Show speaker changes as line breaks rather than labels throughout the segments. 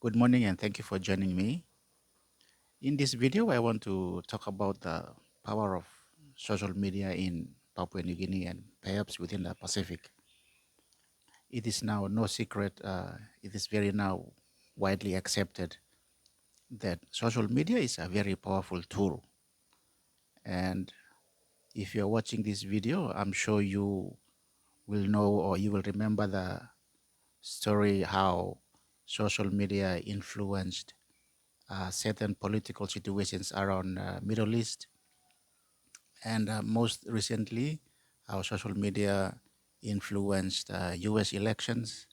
Good morning and thank you for joining me. In this video, I want to talk about the power of social media in Papua New Guinea and perhaps within the Pacific. It is now no secret, it is very now widely accepted that social media is a very powerful tool. And if you're watching this video, I'm sure you will know or you will remember the story how social media influenced certain political situations around Middle East, and most recently, how social media influenced U.S. elections,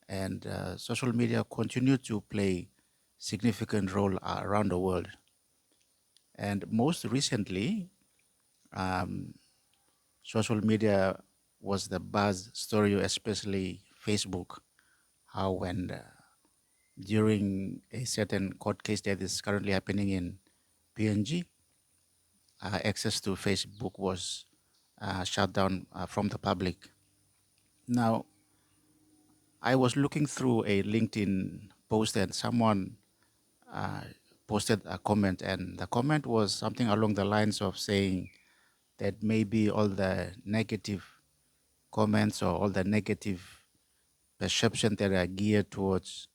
and social media continue to play significant role around the world. And most recently, um, social media was the buzz story, especially Facebook. How when during a certain court case that is currently happening in PNG, access to Facebook was shut down from the public. Now, I was looking through a LinkedIn post and someone uh, posted a comment, and the comment was something along the lines of saying that maybe all the negative comments or all the negative perception that are geared towards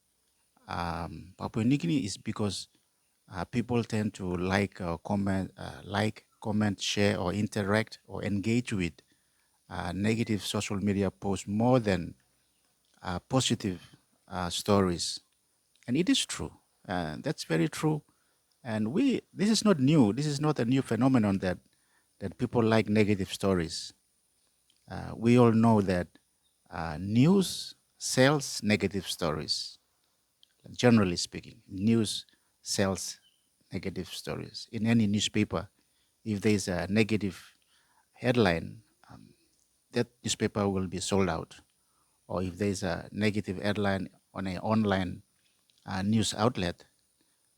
Papua New Guinea is because people tend to comment, share, or interact or engage with negative social media posts more than positive stories. And it is true. That's very true. And this is not new. This is not a new phenomenon that people like negative stories. We all know that news sells negative stories. Generally speaking, news sells negative stories. In any newspaper, if there is a negative headline, that newspaper will be sold out. Or if there is a negative headline on an online news outlet,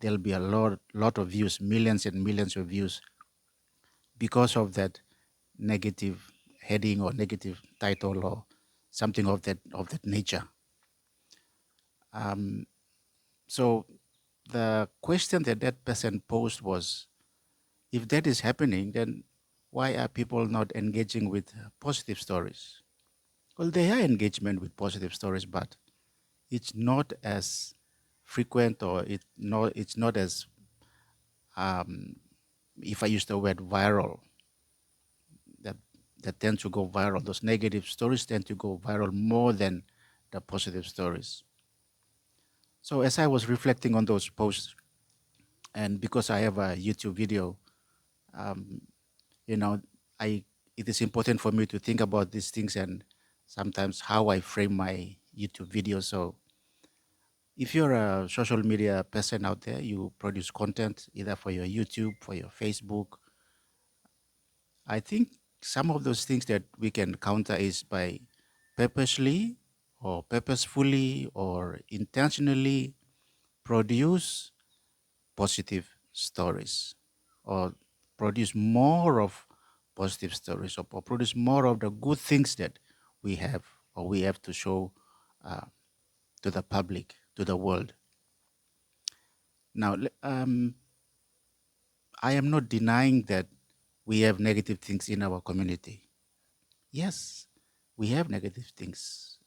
there'll be a lot of views, millions and millions of views because of that negative heading or negative title or something of that nature. Um, so the question that person posed was, if that is happening, then why are people not engaging with positive stories? Well, they are engagement with positive stories, but it's not as frequent, or it's not as um, if I use the word viral, that that tend to go viral. Those negative stories tend to go viral more than the positive stories. So as I was reflecting on those posts, and because I have a YouTube video, um, you know, I it is important for me to think about these things and sometimes how I frame my YouTube video. So if you're a social media person out there, you produce content either for your YouTube, for your Facebook. I think some of those things that we can counter is by purposely or purposefully or intentionally produce positive stories, or produce more of positive stories, or produce more of the good things that we have or we have to show uh, to the public, to the world. Now, I am not denying that we have negative things in our community. Yes, we have negative things.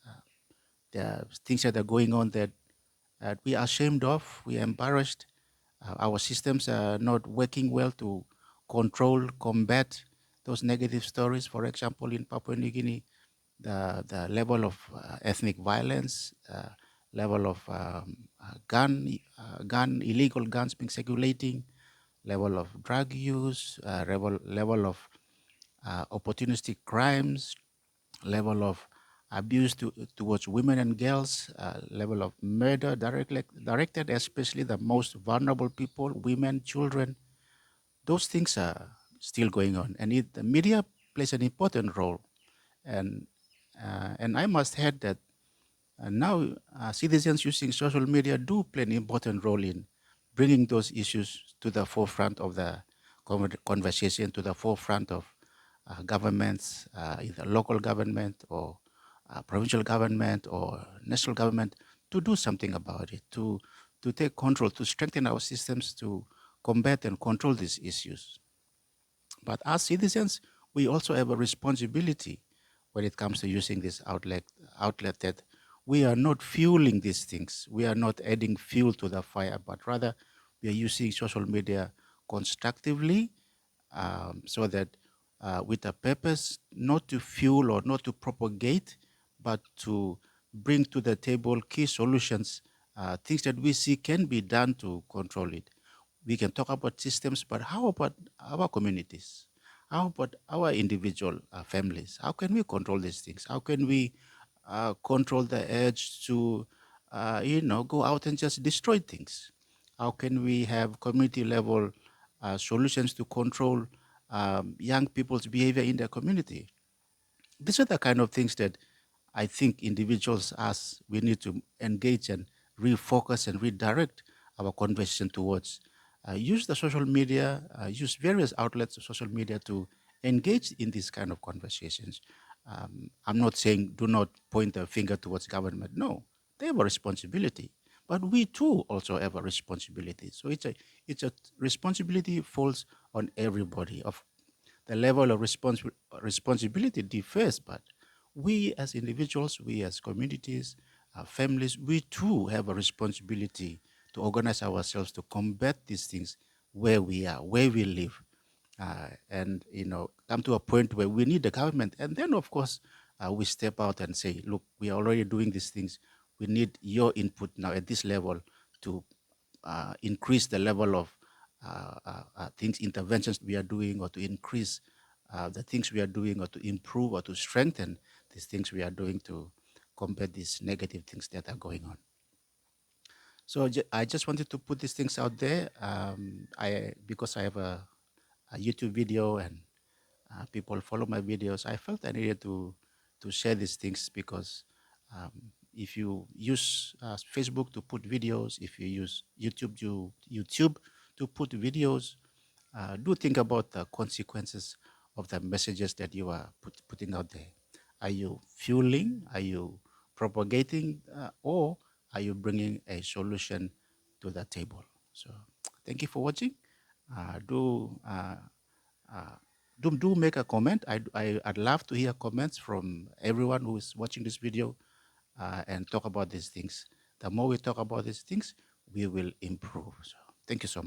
There are things that are going on that we are ashamed of, we are embarrassed. Our systems are not working well to control, combat those negative stories. For example, in Papua New Guinea, the level of ethnic violence, level of illegal guns being circulating, level of drug use, level of opportunistic crimes, level of abuse towards women and girls, level of murder directed especially the most vulnerable people, women, children. Those things are still going on, and the media plays an important role. And and I must add that now citizens using social media do play an important role in bringing those issues to the forefront of the conversation, to the forefront of governments, either local government or provincial government or national government. to do something about it, to take control, to strengthen our systems to combat and control these issues. But as citizens, we also have a responsibility when it comes to using this outlet that we are not fueling these things. We are not adding fuel to the fire, but rather we are using social media constructively, so that with a purpose, not to fuel or not to propagate, but to bring to the table key solutions, things that we see can be done to control it. We can talk about systems, but how about our communities? How about our individual families? How can we control these things? How can we control the urge to, go out and just destroy things? How can we have community level solutions to control young people's behavior in their community? These are the kind of things that I think individuals, as we need to engage and refocus and redirect our conversation towards. Use the social media, use various outlets of social media to engage in these kind of conversations. I'm not saying do not point a finger towards government. No, they have a responsibility, but we too also have a responsibility. So it's a responsibility falls on everybody. Of the level of responsibility differs, but we as individuals, we as communities, families, we too have a responsibility to organize ourselves to combat these things where we are, where we live, and come to a point where we need the government, and then of course we step out and say, look, we are already doing these things. We need your input now at this level to increase the level of things, interventions we are doing, or to increase the things we are doing, or to improve or to strengthen these things we are doing to combat these negative things that are going on. So I just wanted to put these things out there. I because I have a YouTube video and people follow my videos, I felt I needed to share these things because um, if you use Facebook to put videos, if you use YouTube to put videos, do think about the consequences of the messages that you are putting out there. Are you fueling? Are you propagating? Or are you bringing a solution to the table? So, thank you for watching. Uh, do uh, uh, do make a comment. I'd love to hear comments from everyone who is watching this video and talk about these things. The more we talk about these things, we will improve. So, thank you so much.